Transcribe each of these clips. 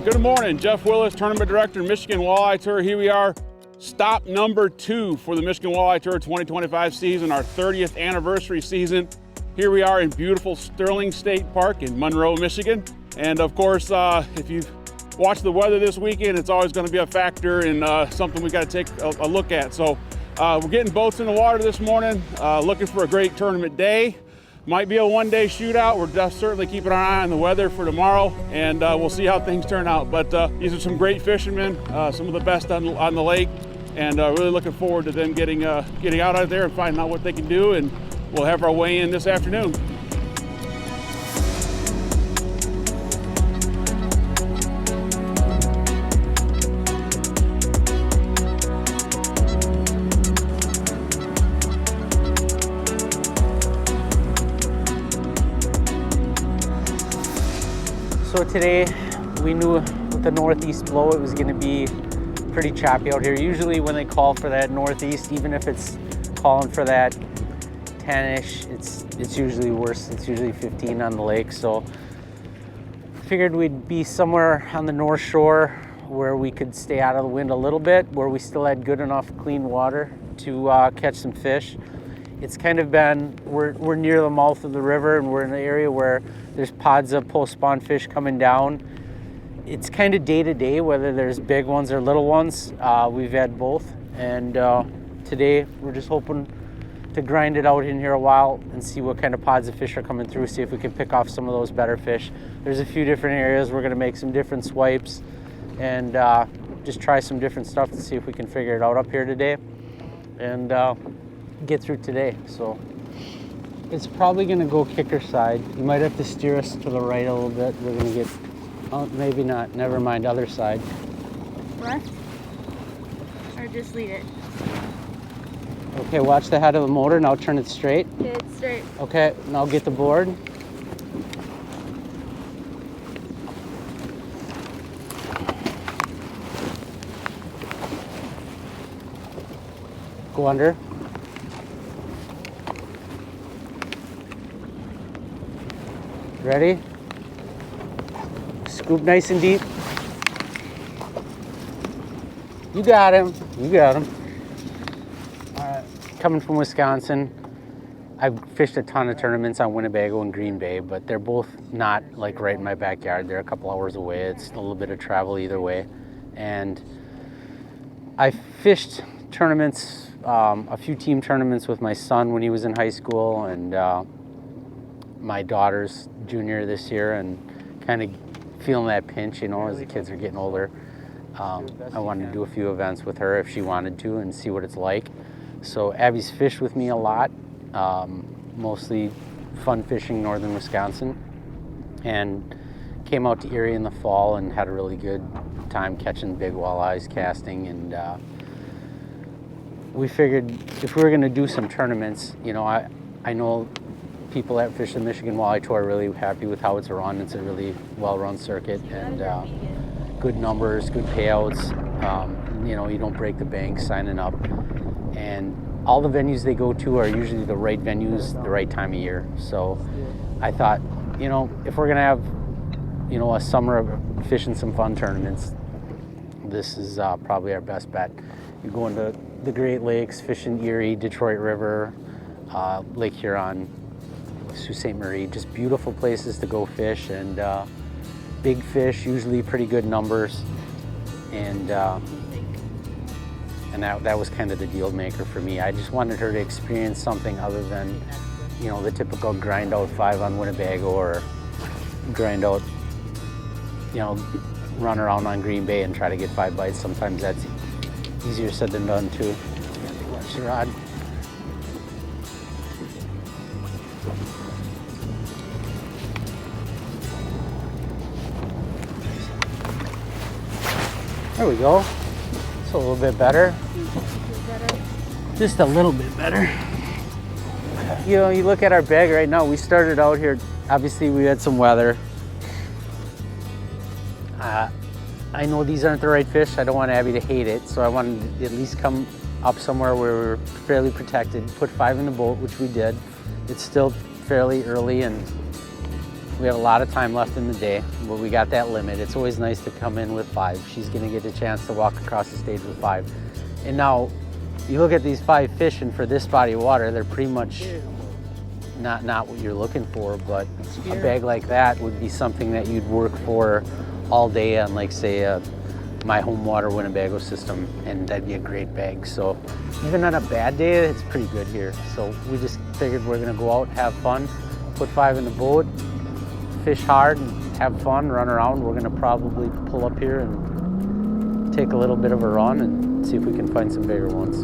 good morning. Jeff Willis, Tournament Director, Michigan Walleye Tour. Here we are, stop number 2 for the Michigan Walleye Tour 2025 season, our 30th anniversary season. Here we are in beautiful Sterling State Park in Monroe, Michigan. And of course, if you've watched the weather this weekend, it's always going to be a factor and something we got to take a look at. So we're getting boats in the water this morning, looking for a great tournament day. Might be a one-day shootout. We're just certainly keeping our eye on the weather for tomorrow, and we'll see how things turn out. But these are some great fishermen, some of the best on the lake, and really looking forward to them getting out there and finding out what they can do, and we'll have our weigh-in this afternoon. So today, we knew with the northeast blow, it was gonna be pretty choppy out here. Usually when they call for that northeast, even if it's calling for that 10-ish, it's usually worse. It's usually 15 on the lake. So figured we'd be somewhere on the north shore where we could stay out of the wind a little bit, where we still had good enough clean water to catch some fish. It's kind of been, we're near the mouth of the river, and we're in an area where there's pods of post-spawn fish coming down. It's kind of day to day, whether there's big ones or little ones. We've had both, and today we're just hoping to grind it out in here a while and see what kind of pods of fish are coming through, see if we can pick off some of those better fish. There's a few different areas. We're gonna make some different swipes and just try some different stuff to see if we can figure it out up here today and get through today. So it's probably gonna go kicker side. You might have to steer us to the right a little bit. We're gonna get, oh, maybe not, never mind, other side. Left? Or just lead it? Okay, watch the head of the motor, now turn it straight. Okay, it's straight. Okay, now get the board. Go under. Ready? Scoop nice and deep. You got him. You got him. All right. Coming from Wisconsin, I've fished a ton of tournaments on Winnebago and Green Bay, but they're both not like right in my backyard. They're a couple hours away. It's a little bit of travel either way. And I fished tournaments, a few team tournaments with my son when he was in high school, and my daughter's junior this year, and kind of feeling that pinch, you know, as the kids are getting older. I wanted to do a few events with her if she wanted to and see what it's like. So Abby's fished with me a lot, mostly fun fishing northern Wisconsin, and came out to Erie in the fall and had a really good time catching big walleyes casting. And we figured if we were gonna do some tournaments, you know, I know people that fish the Michigan Walleye Tour are really happy with how it's run. It's a really well-run circuit, and good numbers, good payouts. You know, you don't break the bank signing up, and all the venues they go to are usually the right venues, the right time of year. So I thought, you know, if we're gonna have, you know, a summer of fishing some fun tournaments, this is probably our best bet. You go into the Great Lakes, fishing Erie, Detroit River, Lake Huron, Sault Ste. Marie, just beautiful places to go fish, and big fish, usually pretty good numbers, and that was kind of the deal maker for me. I just wanted her to experience something other than, you know, the typical grind out 5 on Winnebago or grind out, you know, run around on Green Bay and try to get 5 bites. Sometimes that's easier said than done too. Watch your rod. There we go. It's a little bit better. Just a little bit better. You know, you look at our bag right now, we started out here, obviously we had some weather. I know these aren't the right fish. I don't want Abby to hate it, so I wanted to at least come up somewhere where we're fairly protected, put 5 in the boat, which we did. It's still fairly early, and We have a lot of time left in the day, but we got that limit. It's always nice to come in with 5. She's gonna get a chance to walk across the stage with 5. And now, you look at these 5 fish, and for this body of water, they're pretty much not what you're looking for, but a bag like that would be something that you'd work for all day on, like, say, my home water Winnebago system, and that'd be a great bag. So even on a bad day, it's pretty good here. So we just figured we're gonna go out, have fun, put 5 in the boat, fish hard, and have fun, run around. We're gonna probably pull up here and take a little bit of a run and see if we can find some bigger ones.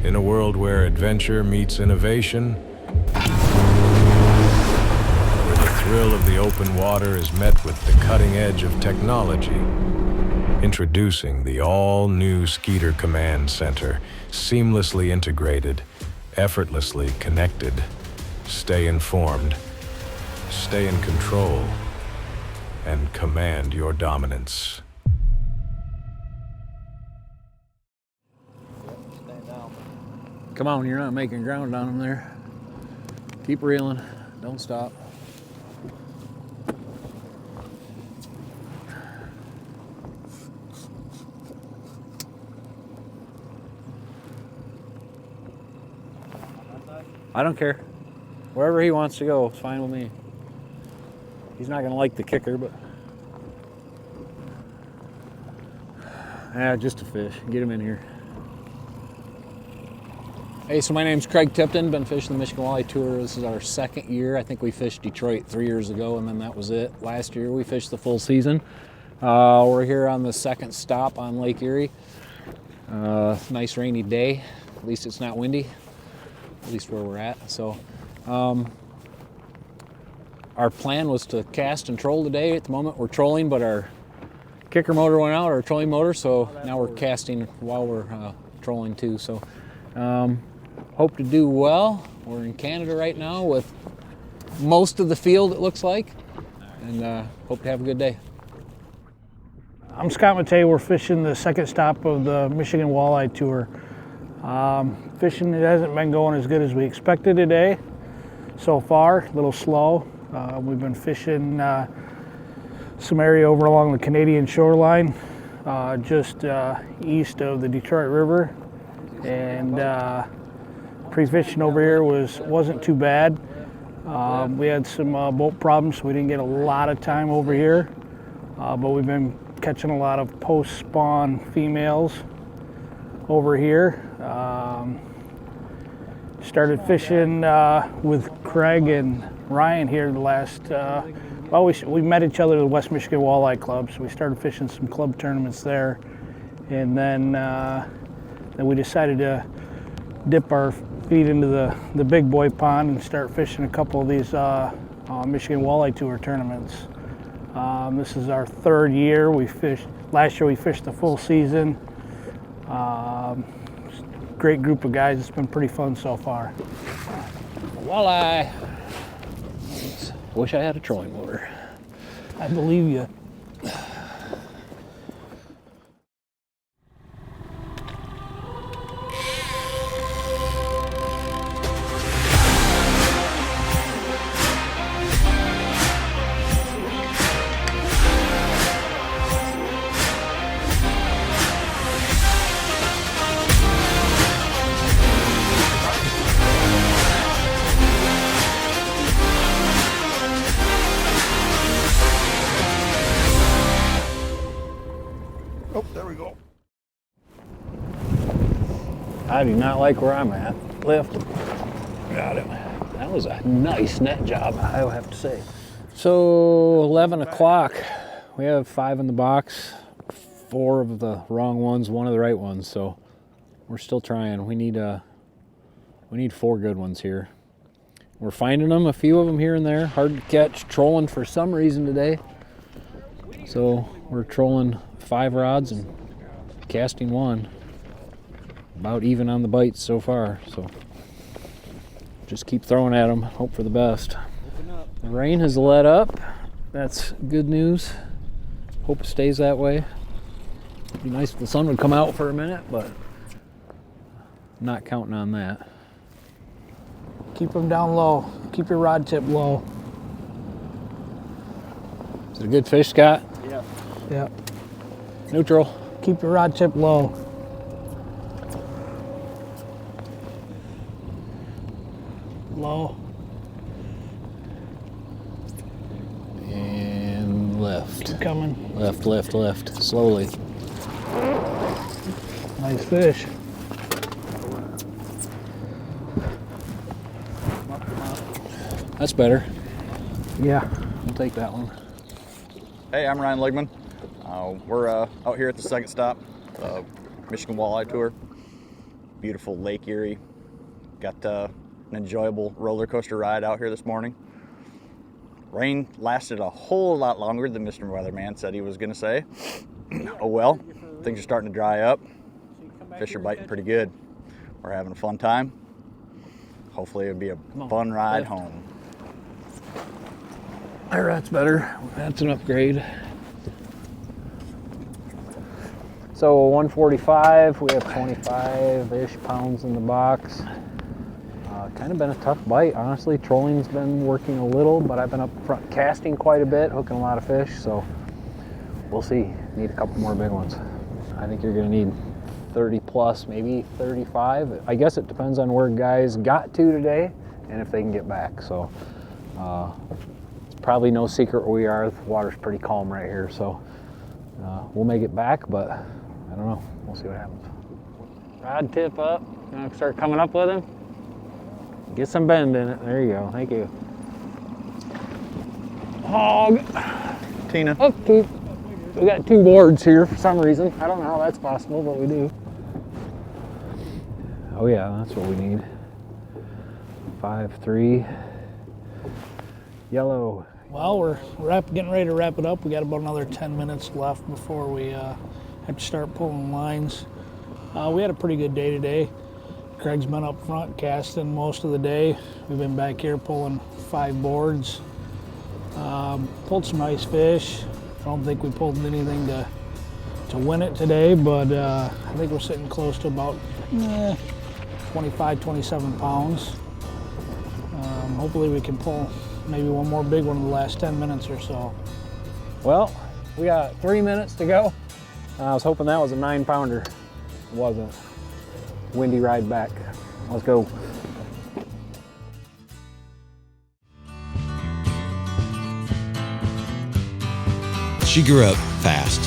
In a world where adventure meets innovation, where the thrill of the open water is met with the cutting edge of technology, introducing the all-new Skeeter Command Center, seamlessly integrated, effortlessly connected. Stay informed, stay in control, and command your dominance. Come on, you're not making ground on them there. Keep reeling, don't stop. I don't care. Wherever he wants to go, it's fine with me. He's not gonna like the kicker, but just a fish. Get him in here. Hey, so my name's Craig Tipton, been fishing the Michigan Walleye Tour. This is our 2nd year. I think we fished Detroit 3 years ago, and then that was it. Last year we fished the full season. We're here on the 2nd stop on Lake Erie. Nice rainy day. At least it's not windy, at least where we're at. So our plan was to cast and troll today. At the moment we're trolling, but our kicker motor went out, our trolling motor, so now we're casting while we're trolling too. So hope to do well. We're in Canada right now with most of the field, it looks like, and hope to have a good day. I'm Scott Matei. We're fishing the 2nd stop of the Michigan Walleye Tour. Fishing hasn't been going as good as we expected today so far, a little slow. We've been fishing some area over along the Canadian shoreline, just east of the Detroit River. And pre-fishing over here wasn't too bad. We had some boat problems, so we didn't get a lot of time over here. But we've been catching a lot of post-spawn females over here. Started fishing with Craig and Ryan here the last, we met each other at the West Michigan Walleye Club, so we started fishing some club tournaments there. And then we decided to dip our feet into the big boy pond and start fishing a couple of these Michigan Walleye Tour tournaments. This is our 3rd year. Last year we fished the full season. Great group of guys. It's been pretty fun so far. Walleye. Wish I had a trolling motor. I believe you. Oh, there we go. I do not like where I'm at. Lift. Got it. That was a nice net job, I will have to say. So 11 o'clock. We have 5 in the box, 4 of the wrong ones, 1 of the right ones. So we're still trying. We need 4 good ones here. We're finding them, a few of them here and there. Hard to catch. Trolling for some reason today. So we're trolling 5 rods and casting 1. About even on the bites so far. So just keep throwing at them. Hope for the best. The rain has let up. That's good news. Hope it stays that way. It'd be nice if the sun would come out for a minute, but not counting on that. Keep them down low. Keep your rod tip low. Is it a good fish, Scott? Yeah. Yep. Neutral. Keep your rod tip low. Low. And left. Keep coming. Left, left, left. Slowly. Nice fish. That's better. Yeah. We'll take that one. Hey, I'm Ryan Ligman. We're out here at the second stop, Michigan Walleye Tour. Beautiful Lake Erie. Got an enjoyable roller coaster ride out here this morning. Rain lasted a whole lot longer than Mr. Weatherman said he was going to say. Oh well, things are starting to dry up. Fish are biting pretty good. We're having a fun time. Hopefully it'll be a fun ride home. There, that's better. That's an upgrade. So 145, we have 25-ish pounds in the box. Kind of been a tough bite, honestly. Trolling's been working a little, but I've been up front casting quite a bit, hooking a lot of fish, so we'll see. Need a couple more big ones. I think you're gonna need 30 plus, maybe 35. I guess it depends on where guys got to today and if they can get back. So it's probably no secret where we are. The water's pretty calm right here, so we'll make it back, but I don't know. We'll see what happens. Rod tip up. You want to start coming up with him? Get some bend in it. There you go. Thank you. Hog. Tina. Okay. We got 2 boards here for some reason. I don't know how that's possible, but we do. Oh yeah, that's what we need. 5-3. Yellow. Well, we're getting ready to wrap it up. We got about another 10 minutes left before we have to start pulling lines. We had a pretty good day today. Craig's been up front casting most of the day. We've been back here pulling 5 boards. Pulled some nice fish. I don't think we pulled anything to win it today, but I think we're sitting close to about 25, 27 pounds. Hopefully we can pull maybe one more big one in the last 10 minutes or so. Well, we got 3 minutes to go. I was hoping that was a 9-pounder. It wasn't. Windy ride back. Let's go. She grew up fast.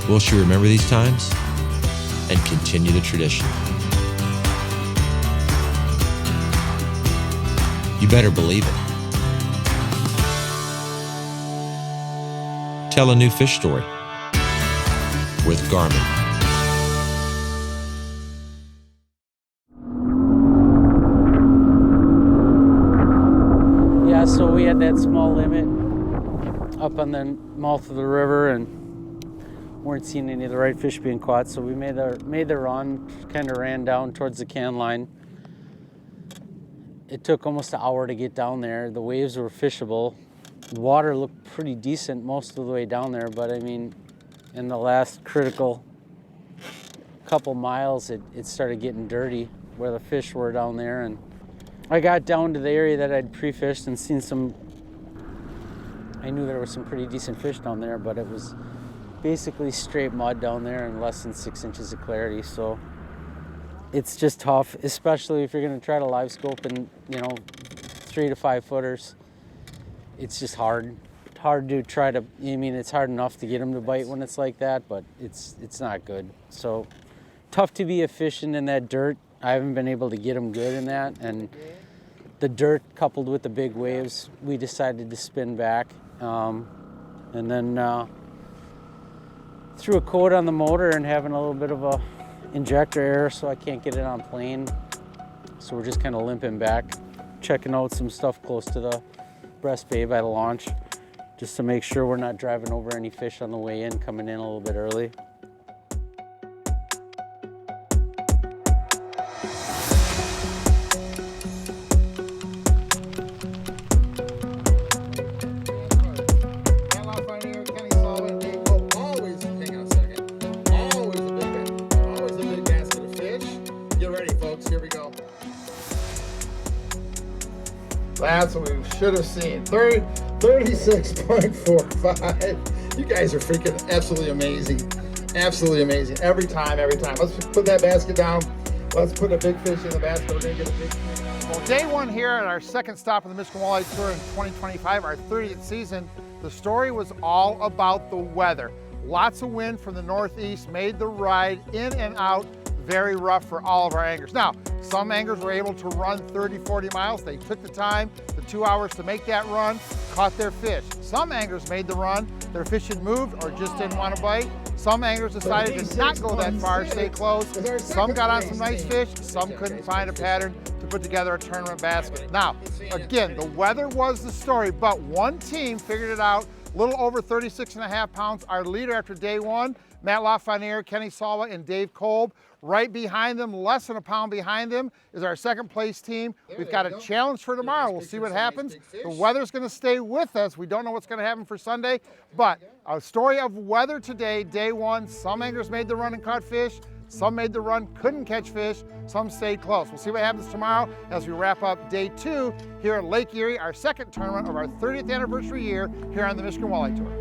Will she remember these times and continue the tradition? You better believe it. Tell a new fish story with Garmin. Yeah, so we had that small limit up on the mouth of the river and weren't seeing any of the right fish being caught, so we made the run, kind of ran down towards the can line. It took almost an hour to get down there. The waves were fishable. The water looked pretty decent most of the way down there, but I mean, in the last critical couple miles, it started getting dirty where the fish were down there. And I got down to the area that I'd pre-fished and seen some, I knew there was some pretty decent fish down there, but it was basically straight mud down there and less than 6 inches of clarity. So it's just tough, especially if you're gonna try to live scope and, 3 to 5 footers. It's just hard to try to, it's hard enough to get them to bite when it's like that, but it's not good. So tough to be efficient in that dirt. I haven't been able to get them good in that, and the dirt coupled with the big waves, we decided to spin back, and then threw a coat on the motor and having a little bit of a injector error, so I can't get it on plane. So we're just kind of limping back, checking out some stuff close to the breast bay by the launch, just to make sure we're not driving over any fish on the way in, coming in a little bit early. Always, hang on a second. Always a big man. Always a big man. That's what we should have seen. 36.45. You guys are freaking absolutely amazing. Absolutely amazing. Every time, every time. Let's put that basket down. Let's put a big fish in the basket. We're going to get a big fish. Well, day one here at our second stop on the Michigan Walleye Tour in 2025, our 30th season, the story was all about the weather. Lots of wind from the northeast made the ride in and out very rough for all of our anglers. Now, some anglers were able to run 30, 40 miles. They took the time, the 2 hours to make that run, caught their fish. Some anglers made the run, their fish had moved or just didn't want to bite. Some anglers decided to not go that far, stay close. Some got on some nice fish, some couldn't find a pattern to put together a tournament basket. Now, again, the weather was the story, but one team figured it out, a little over 36.5 pounds. Our leader after day one, Matt LaFreniere, Kenny Salva, and Dave Kolb. Right behind them, less than a pound behind them, is our second place team. We've got a challenge for tomorrow. We'll see what happens. The weather's going to stay with us. We don't know what's going to happen for Sunday, but a story of weather today, day one. Some anglers made the run and caught fish. Some made the run, couldn't catch fish. Some stayed close. We'll see what happens tomorrow as we wrap up day two here at Lake Erie, our second tournament of our 30th anniversary year here on the Michigan Walleye Tour.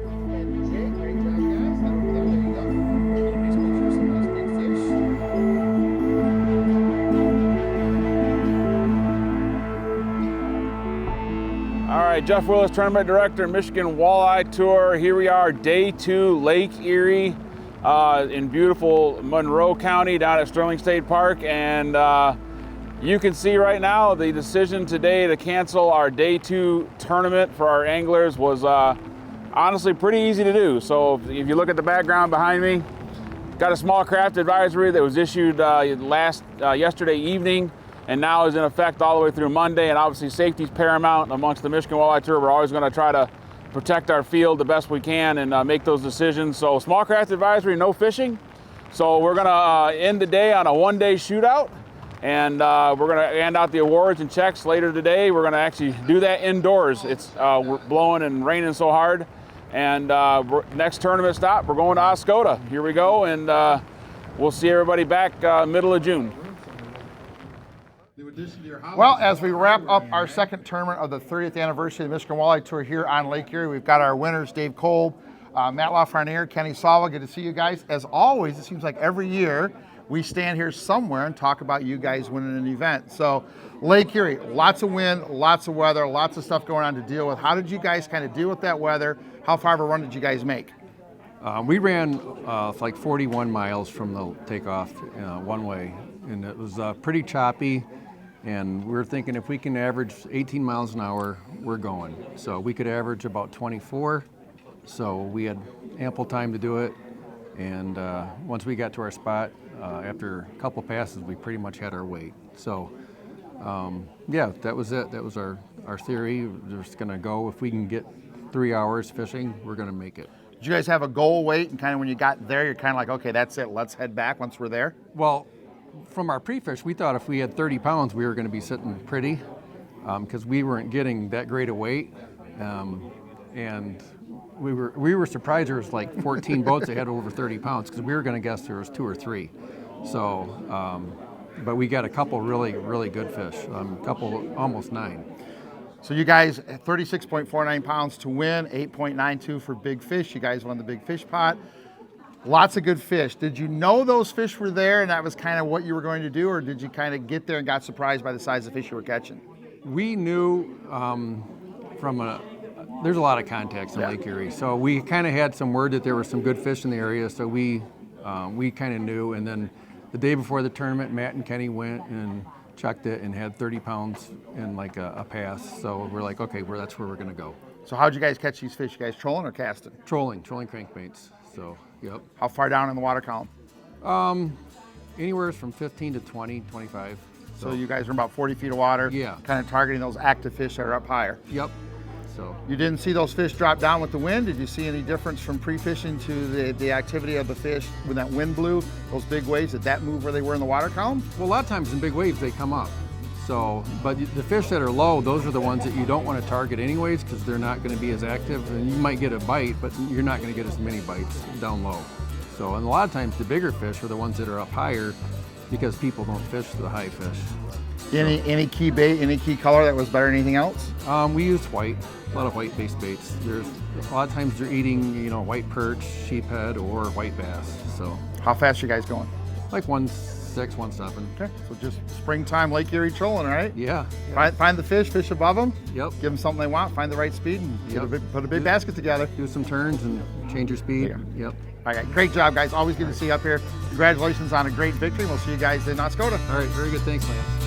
All right, Jeff Willis, Tournament Director, Michigan Walleye Tour. Here we are, day two, Lake Erie in beautiful Monroe County down at Sterling State Park. And you can see right now the decision today to cancel our day two tournament for our anglers was honestly pretty easy to do. So if you look at the background behind me, got a small craft advisory that was issued yesterday evening, and now is in effect all the way through Monday. And obviously safety is paramount amongst the Michigan Walleye Tour. We're always going to try to protect our field the best we can and make those decisions. So small craft advisory, no fishing. So we're going to end the day on a one-day shootout, and we're going to hand out the awards and checks later today. We're going to actually do that indoors. It's blowing and raining so hard. And next tournament stop, we're going to Oscoda. Here we go, and we'll see everybody back middle of June. Well, as we wrap up our second tournament of the 30th anniversary of the Michigan Walleye Tour here on Lake Erie, we've got our winners, Dave Kolb, Matt LaFreniere, Kenny Salva. Good to see you guys. As always, it seems like every year we stand here somewhere and talk about you guys winning an event. So Lake Erie, lots of wind, lots of weather, lots of stuff going on to deal with. How did you guys kind of deal with that weather? How far of a run did you guys make? We ran like 41 miles from the takeoff one way, and it was pretty choppy. And we were thinking if we can average 18 miles an hour, we're going. So we could average about 24. So we had ample time to do it. And once we got to our spot, after a couple passes, we pretty much had our weight. So yeah, that was it. That was our theory. We're just gonna go. If we can get 3 hours fishing, we're gonna make it. Did you guys have a goal weight, and kind of when you got there, you're kind of like, okay, that's it, let's head back once we're there? Well, from our pre-fish, we thought if we had 30 pounds, we were going to be sitting pretty, because we weren't getting that great a weight, and we were surprised there was like 14 boats that had over 30 pounds, because we were going to guess there was 2 or 3. So, but we got a couple really, really good fish, a couple almost 9. So you guys, 36.49 pounds to win, 8.92 for big fish. You guys won the big fish pot. Lots of good fish. Did you know those fish were there and that was kind of what you were going to do, or did you kind of get there and got surprised by the size of fish you were catching? We knew there's a lot of contacts in Lake Erie, so we kind of had some word that there were some good fish in the area, so we kind of knew. And then the day before the tournament, Matt and Kenny went and checked it and had 30 pounds in like a pass, so we're like, okay, that's where we're going to go. So how'd you guys catch these fish? You guys trolling or casting? Trolling crankbaits. So, yep. How far down in the water column? Anywhere from 15 to 20, 25. So you guys are about 40 feet of water. Yeah. Kind of targeting those active fish that are up higher. Yep. So you didn't see those fish drop down with the wind? Did you see any difference from pre-fishing to the activity of the fish when that wind blew, those big waves? Did that move where they were in the water column? Well, a lot of times in big waves they come up. So, but the fish that are low, those are the ones that you don't want to target anyways, because they're not going to be as active, and you might get a bite, but you're not going to get as many bites down low. So, and a lot of times the bigger fish are the ones that are up higher, because people don't fish the high fish. Any key bait, any key color that was better than anything else? We used white, a lot of white-based baits. There's a lot of times they're eating, you know, white perch, sheephead, or white bass. So How fast are you guys going? like 1.6, 1.7. Okay, so just springtime Lake Erie trolling, right? Yeah. Find the fish above them. Yep. Give them something they want, find the right speed, and Yep. put a big basket together. Do some turns and change your speed. Yep. All right, great job, guys. Always good to see you up here. Congratulations on a great victory. We'll see you guys in Oscoda. All right, very good. Thanks, Lance.